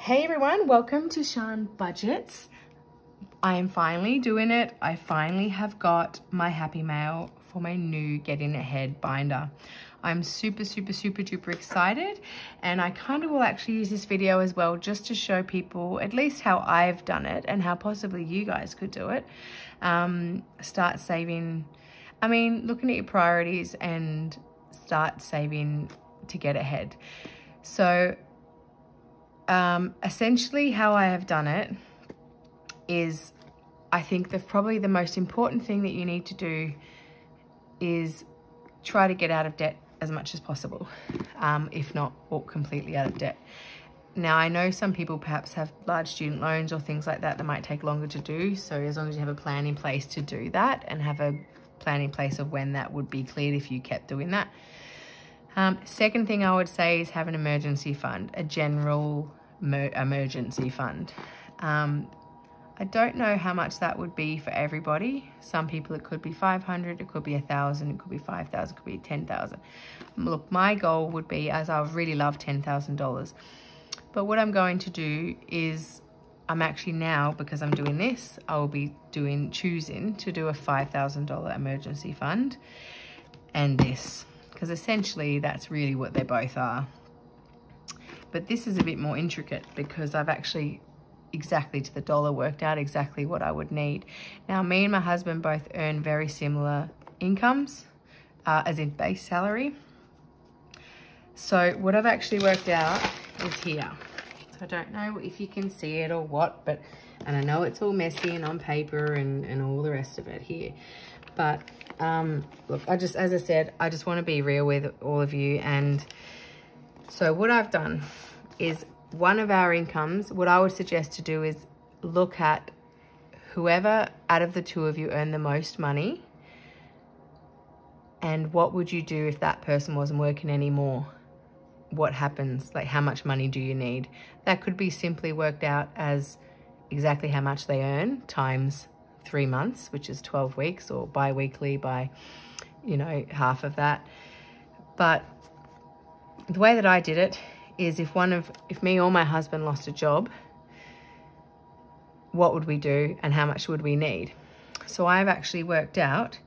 Hey everyone, welcome to Sean Budgets. I am finally doing it. I finally have got my happy mail for my new Get In Ahead binder. I'm super duper excited, and I kind of will actually use this video as well just to show people at least how I've done it and how possibly you guys could do it. Start saving, looking at your priorities and start saving to get ahead. So essentially how I have done it is, I think probably the most important thing that you need to do is try to get out of debt as much as possible, if not or completely out of debt. Now, I know some people perhaps have large student loans or things like that that might take longer to do. So as long as you have a plan in place to do that and have a plan in place of when that would be cleared if you kept doing that. Second thing I would say is have an emergency fund, a general emergency fund. I don't know how much that would be for everybody. Some people it could be 500, it could be 1,000, it could be 5,000, it could be 10,000. Look, my goal would be, as I really love $10,000. But what I'm going to do is, I'm actually now, because I'm doing this, I will be choosing to do a $5,000 emergency fund and this, because essentially that's really what they both are. But this is a bit more intricate because I've actually exactly to the dollar worked out exactly what I would need. Now, me and my husband both earn very similar incomes, as in base salary. So what I've actually worked out is here. So I don't know if you can see it or what, and I know it's all messy and on paper and all the rest of it here. But look, as I said, I just want to be real with all of you. And so what I've done is, one of our incomes, what I would suggest to do is look at whoever out of the two of you earn the most money, and what would you do if that person wasn't working anymore? What happens? Like, how much money do you need? That could be simply worked out as exactly how much they earn times 3 months, which is 12 weeks, or bi-weekly by, half of that. But the way that I did it is, if me or my husband lost a job, what would we do and how much would we need? So I've actually worked out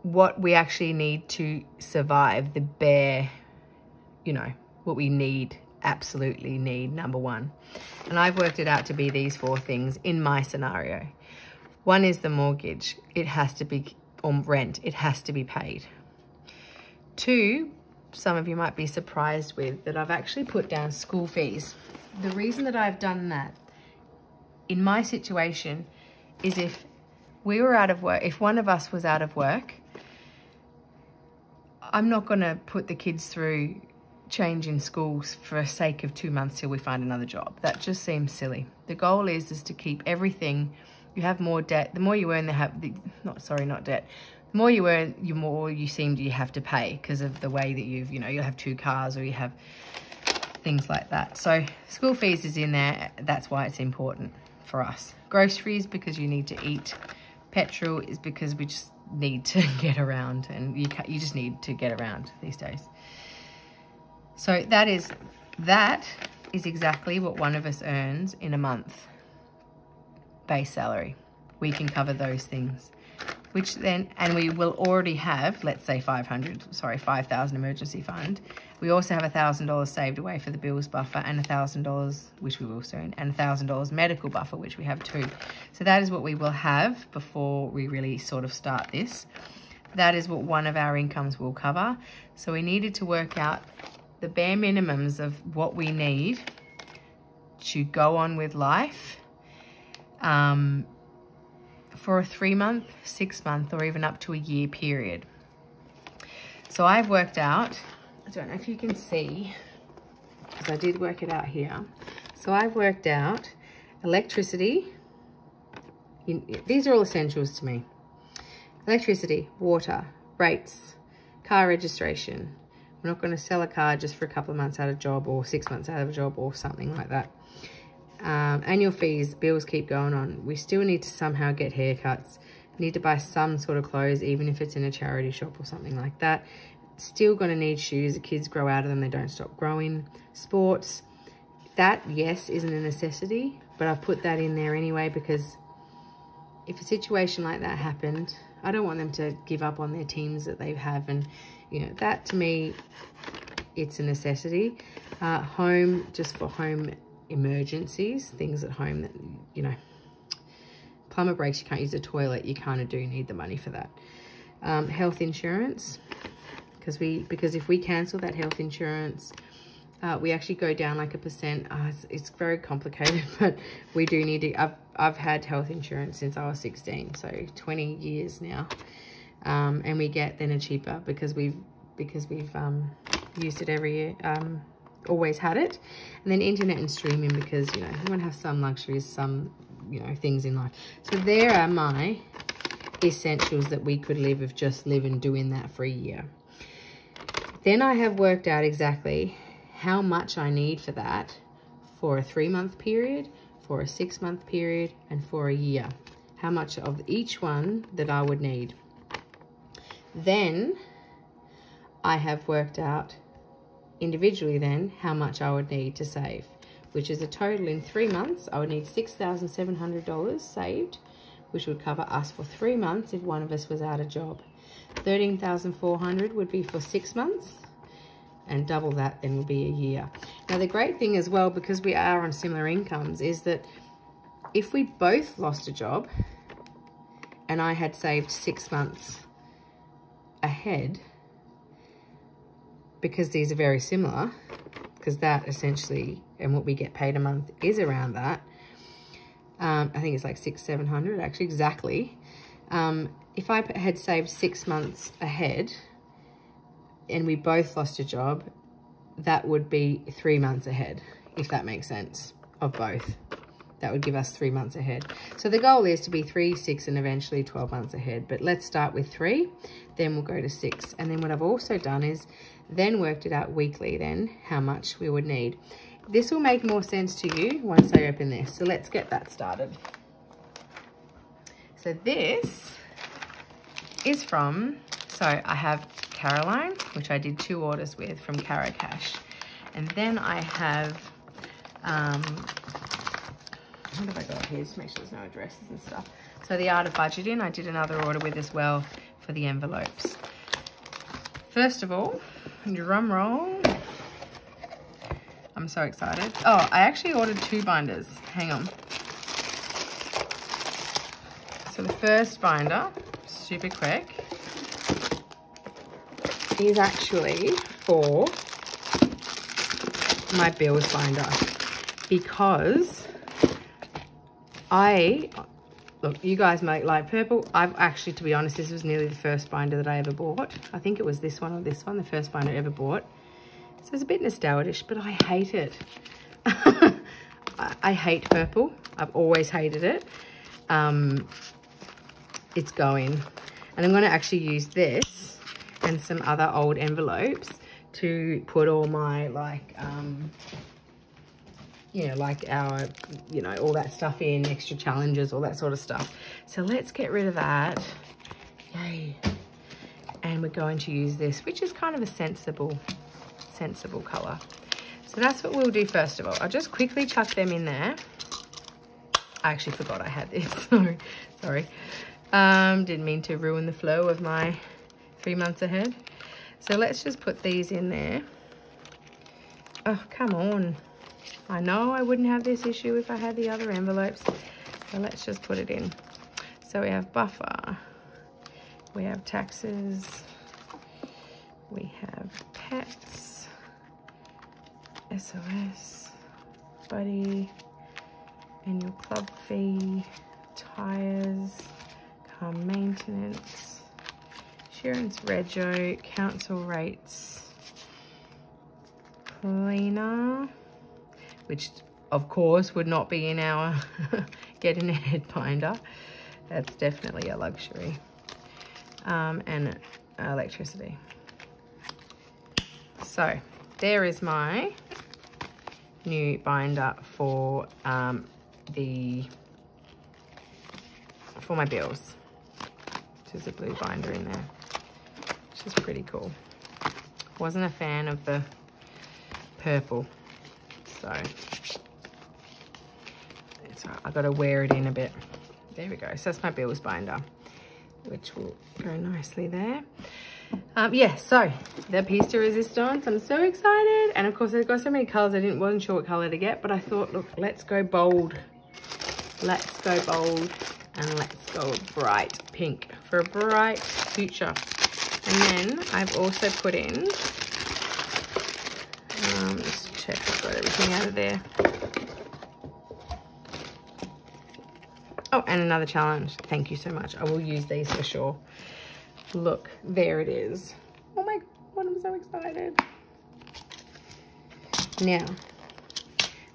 what we actually need to survive, the bare, what we need, absolutely need, number one. And I've worked it out to be these 4 things in my scenario. One is the mortgage. It has to be, or rent, it has to be paid. 2, some of you might be surprised with, that I've actually put down school fees. The reason that I've done that in my situation is, if we were out of work, if one of us was out of work, I'm not going to put the kids through change in schools for the sake of 2 months till we find another job. That just seems silly. The goal is to keep everything. You have more debt. The more you earn, not debt. The more you earn, the more you have to pay, because of the way that you'll have 2 cars, or you have things like that. So school fees is in there. That's why it's important for us. Groceries, because you need to eat. Petrol is because we just need to get around, and you just need to get around these days. So that is exactly what one of us earns in a month. Base salary. We can cover those things. Which then, and we will already have, let's say 5,000 emergency fund. We also have $1,000 saved away for the bills buffer, and $1,000, which we will soon, and $1,000 medical buffer, which we have too. So that is what we will have before we really sort of start this. That is what one of our incomes will cover. So we needed to work out the bare minimums of what we need to go on with life. For a 3-month, 6-month, or even up to a year period. So I've worked out, I don't know if you can see, because I did work it out here. So I've worked out electricity. These are all essentials to me. Electricity, water, rates, car registration. We're not going to sell a car just for a couple of months out of a job, or 6 months out of a job, or something like that. Annual fees, bills keep going on. We still need to somehow get haircuts. Need to buy some sort of clothes, even if it's in a charity shop or something like that. Still going to need shoes. The kids grow out of them, they don't stop growing. Sports, that, yes, isn't a necessity, but I've put that in there anyway because if a situation like that happened, I don't want them to give up on their teams that they have. And, you know, that to me, it's a necessity. Home, just for home emergencies, things at home that, you know, plumber breaks, you can't use the toilet, you kind of do need the money for that. Health insurance, because if we cancel that health insurance, we actually go down like 1%. It's very complicated, but we do need to. I've had health insurance since I was 16, so 20 years now, and we get then a cheaper because we've used it every year. Always had it. And then internet and streaming, because, you know, you want to have some luxuries, some, you know, things in life. So there are my essentials that we could live if just live and doing that for a year. Then I have worked out exactly how much I need for that for a 3-month period, for a 6-month period, and for a year. How much of each one that I would need. Then I have worked out individually then how much I would need to save, which is a total in 3 months. I would need $6,700 saved, which would cover us for 3 months if one of us was out of job. $13,400 would be for 6 months, and double that then would be a year. Now the great thing as well, because we are on similar incomes, is that if we both lost a job and I had saved 6 months ahead, because these are very similar, because that essentially, and what we get paid a month is around that. I think it's like $600-700 actually, exactly. If I had saved 6 months ahead and we both lost a job, that would be 3 months ahead, if that makes sense, of both. That would give us 3 months ahead. So the goal is to be 3, 6, and eventually 12 months ahead. But let's start with 3, then we'll go to 6. And then what I've also done is then worked it out weekly then how much we would need. This will make more sense to you once I open this. So let's get that started. So this is from, so I have Caroline, which I did 2 orders with from Caro Cash. And then I have, what have I got here, just to make sure there's no addresses and stuff. So the Art of Budgeting, I did another order with as well for the envelopes. First of all, drum roll. I'm so excited. Oh, I actually ordered 2 binders. Hang on. So the first binder, super quick, is actually for my bills binder, because look, you guys might like purple. I've actually, to be honest, this was nearly the first binder that I ever bought. I think it was this one or this one, the first binder I ever bought. So it's a bit nostalgic, but I hate it. I hate purple. I've always hated it. It's going. And I'm going to actually use this and some other old envelopes to put all my, like, you know, like our, you know, all that stuff in, extra challenges, all that sort of stuff. So let's get rid of that. Yay. And we're going to use this, which is kind of a sensible color. So that's what we'll do first of all. I'll just quickly chuck them in there. I actually forgot I had this, so sorry. Didn't mean to ruin the flow of my 3 months ahead. So let's just put these in there. Oh, come on. I know I wouldn't have this issue if I had the other envelopes. So let's just put it in. So we have buffer. We have taxes. We have pets. SOS. Buddy. Annual club fee. Tires. Car maintenance. Insurance rego. Council rates. Cleaner. Which of course would not be in our getting ahead binder. That's definitely a luxury. And electricity. So there is my new binder for my bills. There's a blue binder in there, which is pretty cool. Wasn't a fan of the purple. So it's right. I've got to wear it in a bit. There we go. So that's my bills binder, which will go nicely there. Yeah, so the piece de resistance, I'm so excited. And of course, I've got so many colors, wasn't sure what color to get, but I thought, look, let's go bold. Let's go bold, and let's go bright pink for a bright future. And then I've also put in, just check I've got everything out of there. Oh, and another challenge. Thank you so much. I will use these for sure. Look, there it is. Oh my God, I'm so excited. Now,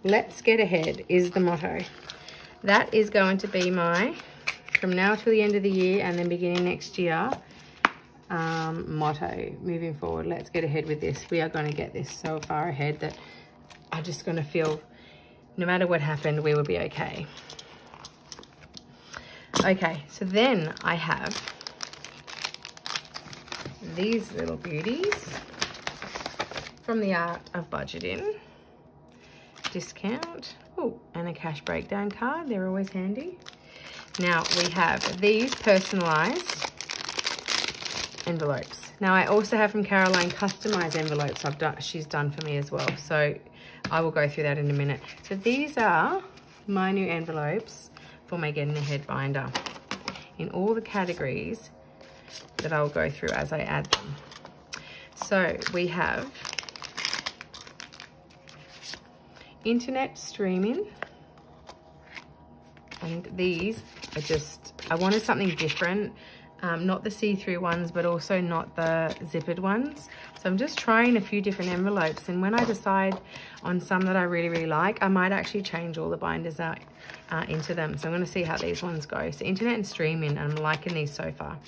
let's get ahead is the motto. That is going to be my, from now till the end of the year and then beginning next year, motto moving forward. Let's get ahead with this. We are going to get this so far ahead that I'm just going to feel no matter what happened, we will be okay. Okay, so then I have these little beauties from the Art of Budgeting. Discount. Oh, and a cash breakdown card. They're always handy. Now we have these personalized envelopes. Now I also have from Caroline customized envelopes she's done for me as well. So I will go through that in a minute. So these are my new envelopes for my Getting Ahead binder in all the categories that I'll go through as I add them. So we have internet streaming. And these are just, I wanted something different. Not the see-through ones, but also not the zippered ones. So I'm just trying a few different envelopes. And when I decide on some that I really, really like, I might actually change all the binders out into them. So I'm gonna see how these ones go. So internet and streaming, I'm liking these so far.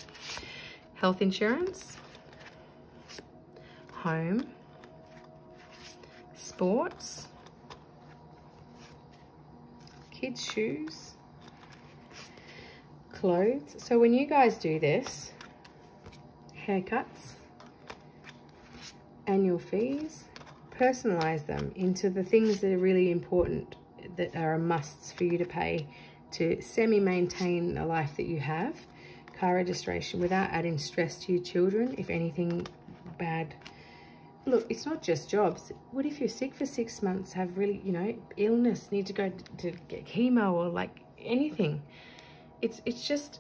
Health insurance, home, sports, kids' shoes, clothes. So when you guys do this, haircuts, annual fees, personalize them into the things that are really important, that are a musts for you to pay to semi-maintain a life that you have. Car registration without adding stress to your children if anything bad. Look, it's not just jobs. What if you're sick for 6 months, have really, you know, illness, need to go to get chemo or like anything? It's just,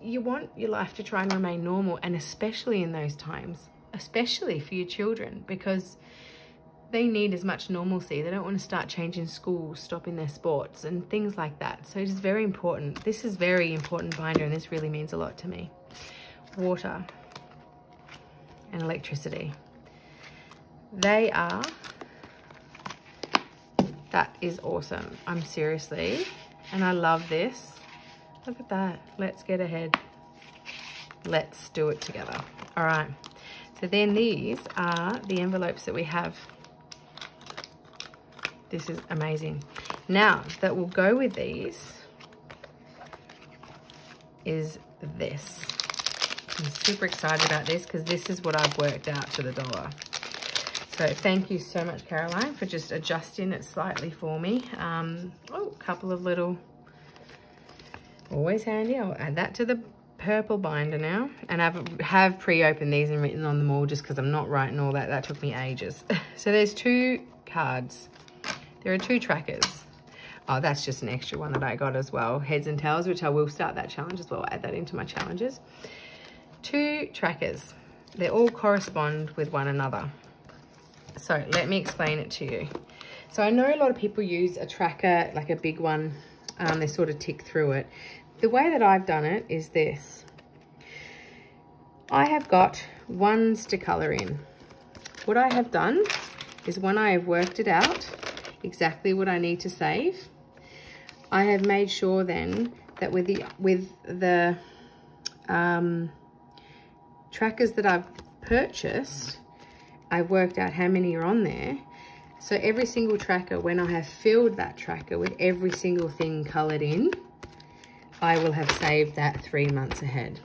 you want your life to try and remain normal, and especially in those times, especially for your children, because they need as much normalcy. They don't want to start changing schools, stopping their sports and things like that. So it is very important. This is very important binder, and this really means a lot to me. Water and electricity. They are, that is awesome. I'm seriously, and I love this. Look at that. Let's get ahead. Let's do it together. All right. So then these are the envelopes that we have. This is amazing. Now, that will go with these is this. I'm super excited about this because this is what I've worked out to the dollar. So thank you so much, Caroline, for just adjusting it slightly for me. Oh, a couple of little, always handy. I'll add that to the purple binder now. And I have pre-opened these and written on them all just because I'm not writing all that. That took me ages. So there's 2 cards. There are 2 trackers. Oh, that's just an extra one that I got as well. Heads and tails, which I will start that challenge as well. Add that into my challenges. 2 trackers. They all correspond with one another. So let me explain it to you. So I know a lot of people use a tracker, like a big one. They sort of tick through it. The way that I've done it is this. I have got ones to color in. What I have done is when I have worked it out, exactly what I need to save, I have made sure then that with the trackers that I've purchased, I've worked out how many are on there. So every single tracker, when I have filled that tracker with every single thing colored in, I will have saved that 3 months ahead.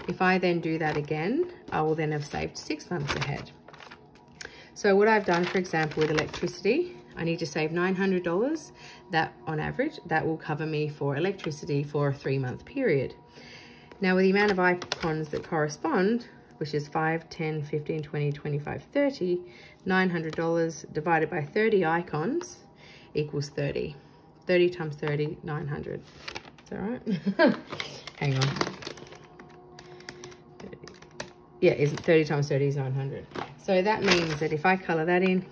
If I then do that again, I will then have saved 6 months ahead. So what I've done, for example, with electricity, I need to save $900. That on average, that will cover me for electricity for a 3-month period. Now with the amount of icons that correspond, which is 5, 10, 15, 20, 25, 30, $900 divided by 30 icons equals 30. 30 times 30, 900. Is that right? Hang on. 30. Yeah, 30 times 30 is 900. So that means that if I colour that in,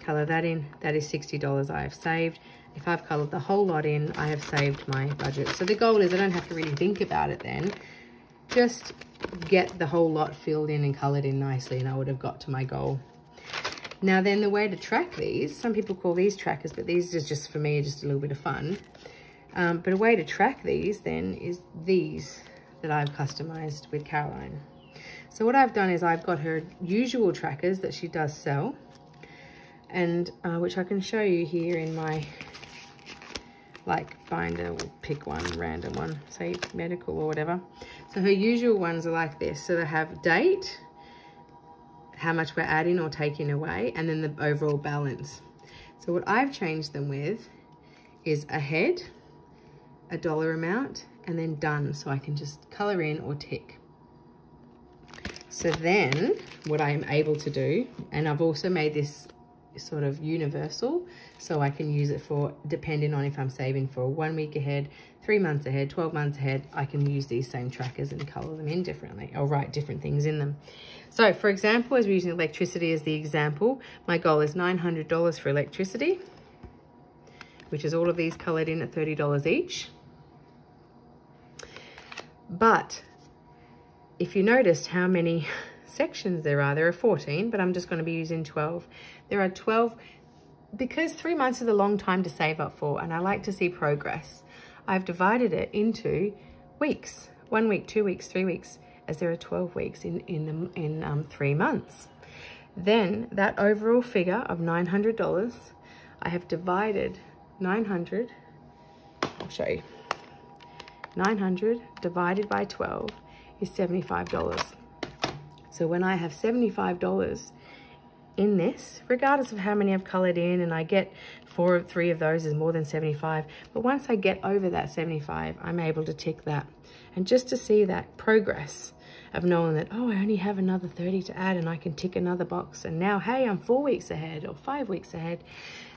that is $60 I have saved. If I've coloured the whole lot in, I have saved my budget. So the goal is I don't have to really think about it then. Just get the whole lot filled in and coloured in nicely, and I would have got to my goal. Now then, the way to track these, some people call these trackers, but these is just, for me, just a little bit of fun. But a way to track these then is these that I've customised with Caroline. So what I've done is I've got her usual trackers that she does sell, and which I can show you here in my binder. We'll pick one, random one, say medical or whatever. So her usual ones are like this. So they have date, how much we're adding or taking away, and then the overall balance. So what I've changed them with is a head, a dollar amount, and then done. So I can just color in or tick. So then what I am able to do, and I've also made this sort of universal, so I can use it for, depending on if I'm saving for 1 week ahead, 3 months ahead, 12 months ahead, I can use these same trackers and color them in differently or write different things in them. So for example, as we're using electricity as the example, my goal is $900 for electricity, which is all of these colored in at $30 each. But if you noticed how many sections there are 14, but I'm just going to be using 12. There are 12 because 3 months is a long time to save up for, and I like to see progress. I've divided it into weeks, 1 week, 2 weeks, 3 weeks, as there are 12 weeks in 3 months. Then that overall figure of $900, I have divided 900, I'll show you, 900 divided by 12 is $75. So when I have $75 in this, regardless of how many I've colored in, and I get 3 of those is more than 75, but once I get over that 75, I'm able to tick that. And just to see that progress of knowing that, oh, I only have another 30 to add and I can tick another box, and now, hey, I'm 4 weeks ahead or 5 weeks ahead,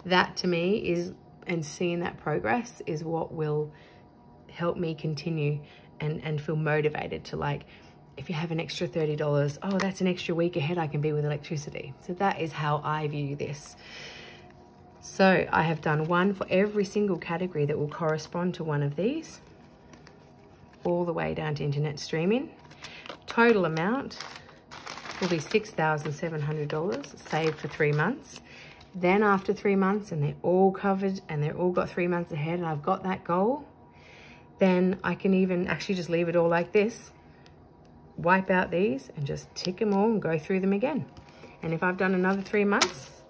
that to me is, and seeing that progress is what will help me continue and feel motivated to, like, if you have an extra $30, oh, that's an extra week ahead I can be with electricity. So that is how I view this. So I have done one for every single category that will correspond to one of these, all the way down to internet streaming. Total amount will be $6,700 saved for 3 months. Then after 3 months, and they're all covered and they're all got 3 months ahead, and I've got that goal, then I can even actually just leave it all like this, wipe out these and just tick them all and go through them again. And if I've done another 3 months,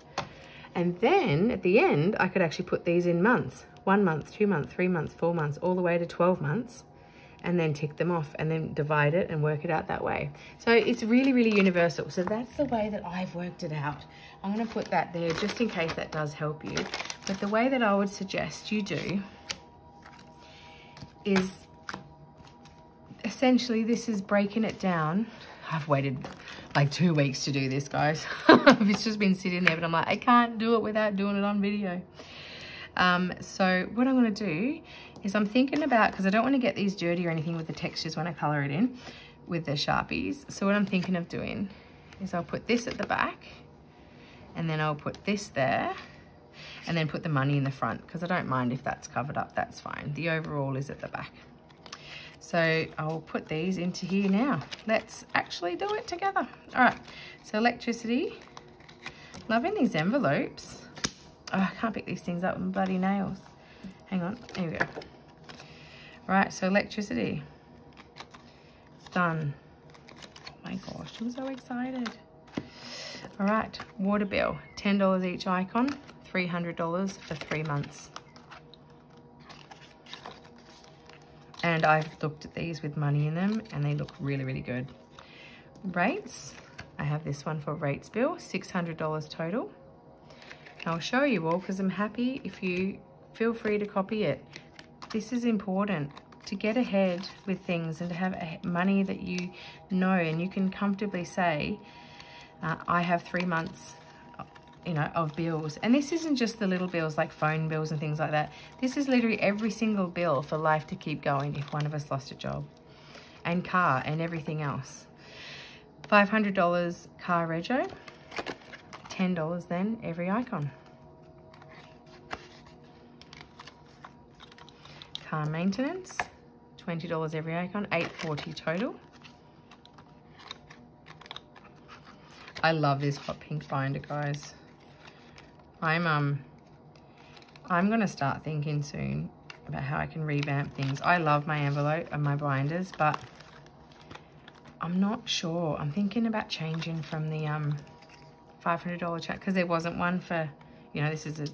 and then at the end, I could actually put these in months, 1 month, 2 months, 3 months, 4 months, all the way to 12 months, and then tick them off and then divide it and work it out that way. So it's really, really universal. So that's the way that I've worked it out. I'm going to put that there just in case that does help you. But the way that I would suggest you do is, essentially, this is breaking it down. I've waited like 2 weeks to do this, guys. It's just been sitting there, but I'm like, I can't do it without doing it on video. So what I'm going to do is I'm thinking about, because I don't want to get these dirty or anything with the textures when I color it in with the Sharpies. So what I'm thinking of doing is I'll put this at the back, and then I'll put this there, and then put the money in the front, because I don't mind if that's covered up, that's fine. The overall is at the back. So I'll put these into here now. Let's actually do it together. All right, so electricity. Loving these envelopes. Oh, I can't pick these things up with my bloody nails. Hang on, here we go. Right, so electricity. Done. Oh my gosh, I'm so excited. All right, water bill, $10 each icon, $300 for 3 months. And I've looked at these with money in them, and they look really, really good. Rates, I have this one for rates bill, $600 total. I'll show you all because I'm happy if you feel free to copy it. This is important to get ahead with things and to have money that you know and you can comfortably say, I have 3 months, you know, of bills. And this isn't just the little bills like phone bills and things like that. This is literally every single bill for life to keep going if one of us lost a job, and car and everything else. $500 car rego, $10 then every icon. Car maintenance, $20 every icon, $8.40 total. I love this hot pink binder, guys. I'm gonna start thinking soon about how I can revamp things. I love my envelope and my binders, but I'm not sure. I'm thinking about changing from the $500 check, because there wasn't one for, you know, this is a,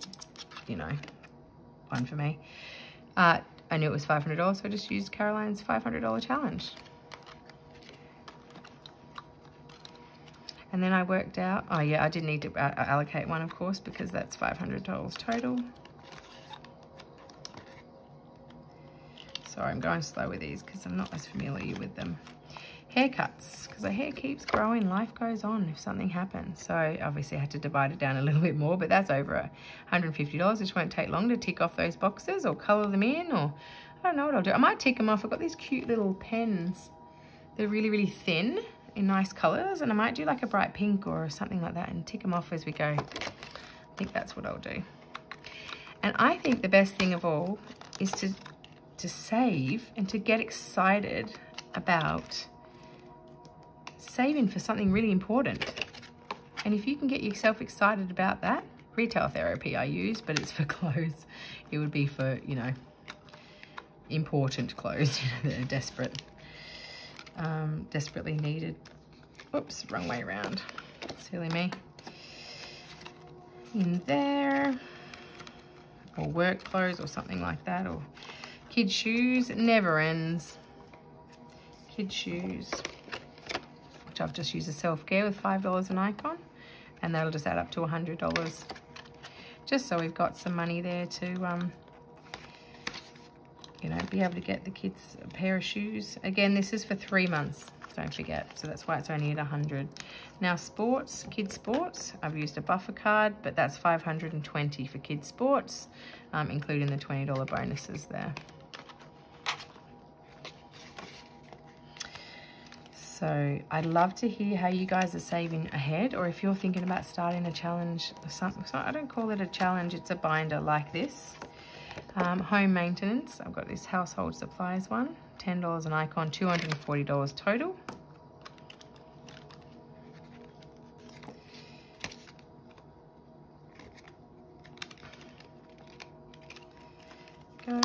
you know, one for me. I knew it was $500, so I just used Caroline's $500 challenge. And then I worked out, oh yeah, I did need to allocate one, of course, because that's $500 total. Sorry, I'm going slow with these because I'm not as familiar with them. Haircuts, because the hair keeps growing, life goes on if something happens. So obviously I had to divide it down a little bit more, but that's over $150, which won't take long to tick off those boxes or colour them in, or I don't know what I'll do. I might tick them off. I've got these cute little pens. They're really, really thin in nice colours, and I might do like a bright pink or something like that and tick them off as we go. I think that's what I'll do. And I think the best thing of all is to save and to get excited about saving for something really important. And if you can get yourself excited about that, retail therapy I use, but it's for clothes. It would be for, you know, important clothes, you know, that are desperate. Desperately needed. Oops, wrong way around. Silly me. In there, or work clothes or something like that, or kids shoes. It never ends. Kids shoes, which I've just used a self-care with $5 an icon, and that'll just add up to $100. Just so we've got some money there to you know, be able to get the kids a pair of shoes. Again, this is for 3 months, don't forget. So that's why it's only at 100. Now sports, kids sports, I've used a buffer card, but that's $520 for kids sports, including the $20 bonuses there. So I'd love to hear how you guys are saving ahead, or if you're thinking about starting a challenge or something. So I don't call it a challenge, it's a binder like this. Home maintenance, I've got this household supplies one, $10 an icon, $240 total. Go,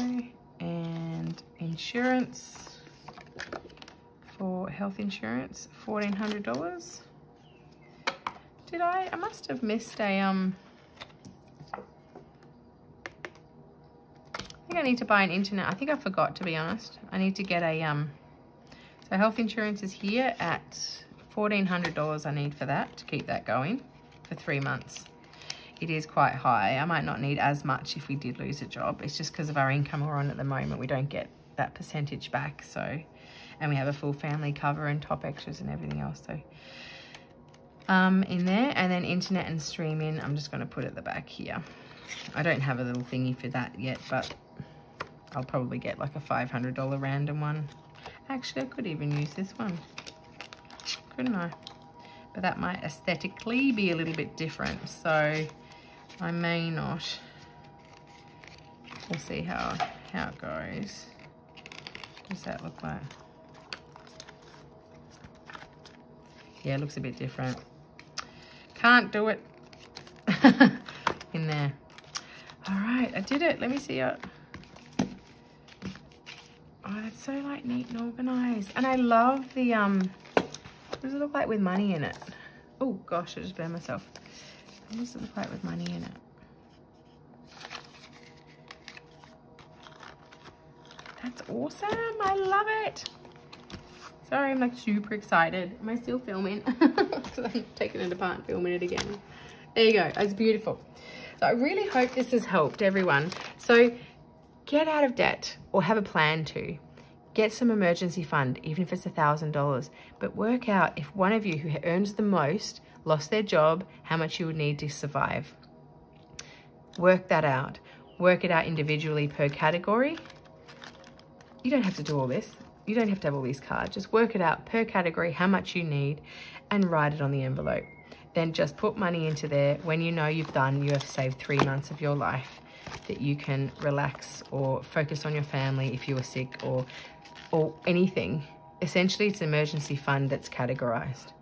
and insurance, for health insurance, $1,400. Did I must have missed a, I need to buy an internet. I think I forgot, to be honest. I need to get a, so health insurance is here at $1,400 I need for that, to keep that going for 3 months. It is quite high. I might not need as much if we did lose a job. It's just because of our income we're on at the moment. We don't get that percentage back, so, and we have a full family cover and top extras and everything else, so. In there, and then internet and streaming, I'm just gonna put at the back here. I don't have a little thingy for that yet, but I'll probably get like a $500 random one. Actually, I could even use this one, couldn't I? But that might aesthetically be a little bit different, so I may not. We'll see how it goes. What does that look like? Yeah, it looks a bit different. Can't do it. In there. All right, I did it. Let me see it. Oh, that's so like neat and organized. And I love the, what does it look like with money in it? Oh gosh, I just burned myself. What does it look like with money in it? That's awesome. I love it. Sorry, I'm like super excited. Am I still filming? Because I'm taking it apart and filming it again. There you go. It's beautiful. So I really hope this has helped everyone. So get out of debt, or have a plan to. Get some emergency fund, even if it's $1,000, but work out if one of you who earns the most lost their job, how much you would need to survive. Work that out. Work it out individually per category. You don't have to do all this. You don't have to have all these cards. Just work it out per category, how much you need, and write it on the envelope. Then just put money into there. When you know you have saved 3 months of your life that you can relax or focus on your family if you were sick or anything. Essentially, it's an emergency fund that's categorized.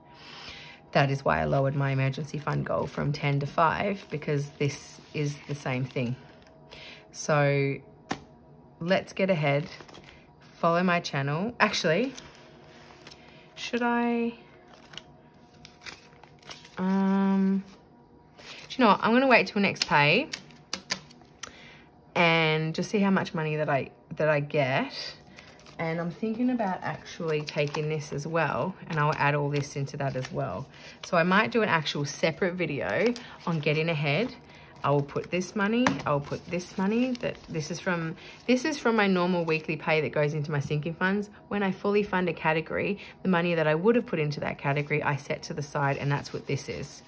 That is why I lowered my emergency fund goal from 10 to 5, because this is the same thing. So let's get ahead. Follow my channel. Actually, should I? Do you know what? I'm gonna wait till next pay and just see how much money that I get. And I'm thinking about actually taking this as well, and I'll add all this into that as well. So I might do an actual separate video on getting ahead. I will put this money, I'll put this money, this is from my normal weekly pay that goes into my sinking funds. When I fully fund a category, the money that I would have put into that category, I set to the side, and that's what this is.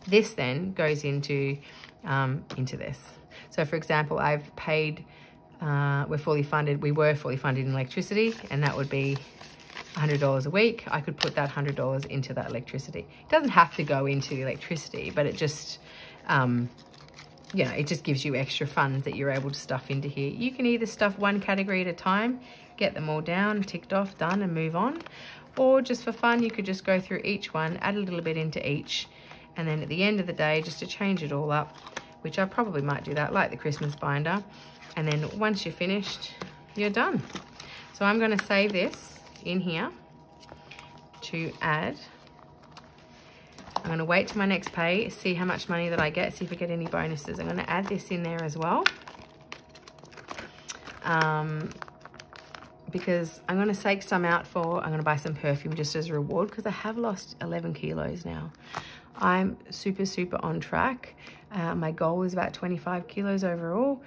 This then goes into this. So for example, I've paid, we were fully funded in electricity, and that would be $100 a week. I could put that $100 into that electricity. It doesn't have to go into the electricity, but it just, you know, it just gives you extra funds that you're able to stuff into here. You can either stuff one category at a time, get them all down, ticked off, done, and move on. Or just for fun, you could just go through each one, add a little bit into each, and then at the end of the day, just to change it all up, which I probably might do that, like the Christmas binder. And then once you're finished, you're done. So I'm gonna save this in here to add. I'm gonna wait till my next pay, see how much money that I get, see if I get any bonuses. I'm gonna add this in there as well. Because I'm gonna take some out I'm gonna buy some perfume just as a reward, because I have lost 11 kilos now. I'm super, super on track. My goal is about 25 kilos overall,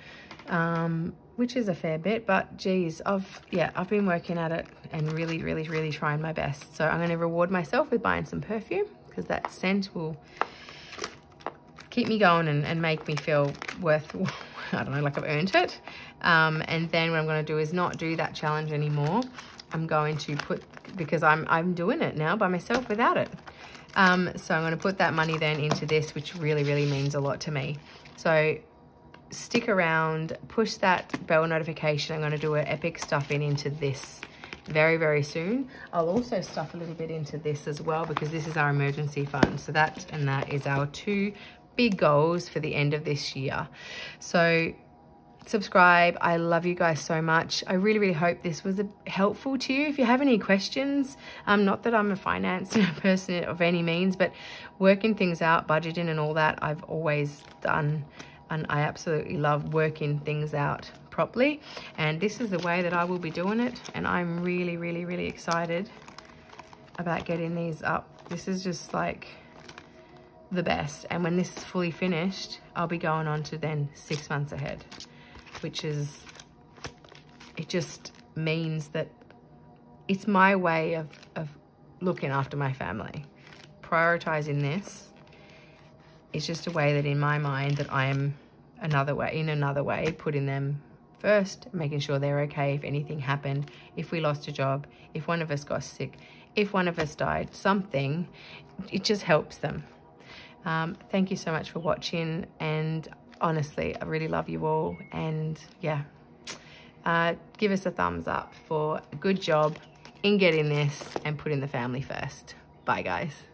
which is a fair bit, but geez, I've been working at it and really, really, really trying my best. So I'm gonna reward myself with buying some perfume, because that scent will keep me going and make me feel worth, I don't know, like I've earned it. And then what I'm gonna do is not do that challenge anymore. I'm going to because I'm doing it now by myself without it. So I'm gonna put that money then into this, which really, really means a lot to me. So stick around, push that bell notification. I'm gonna do an epic stuffing into this very, very soon. I'll also stuff a little bit into this as well, because this is our emergency fund. So that and that is our 2 big goals for the end of this year. So subscribe. I love you guys so much. I really, really hope this was helpful to you. If you have any questions, not that I'm a finance person of any means, but working things out, budgeting and all that, I've always done, and I absolutely love working things out properly. And this is the way that I will be doing it, and I'm really, really, really excited about getting these up. This is just like the best. And when this is fully finished, I'll be going on to then 6 months ahead, which is, it just means that it's my way of looking after my family. Prioritizing this is just a way that in my mind that I am in another way, putting them first, making sure they're okay if anything happened, if we lost a job, if one of us got sick, if one of us died, something, it just helps them. Thank you so much for watching, and honestly, I really love you all. And yeah, give us a thumbs up for a good job in getting this and putting the family first. Bye guys.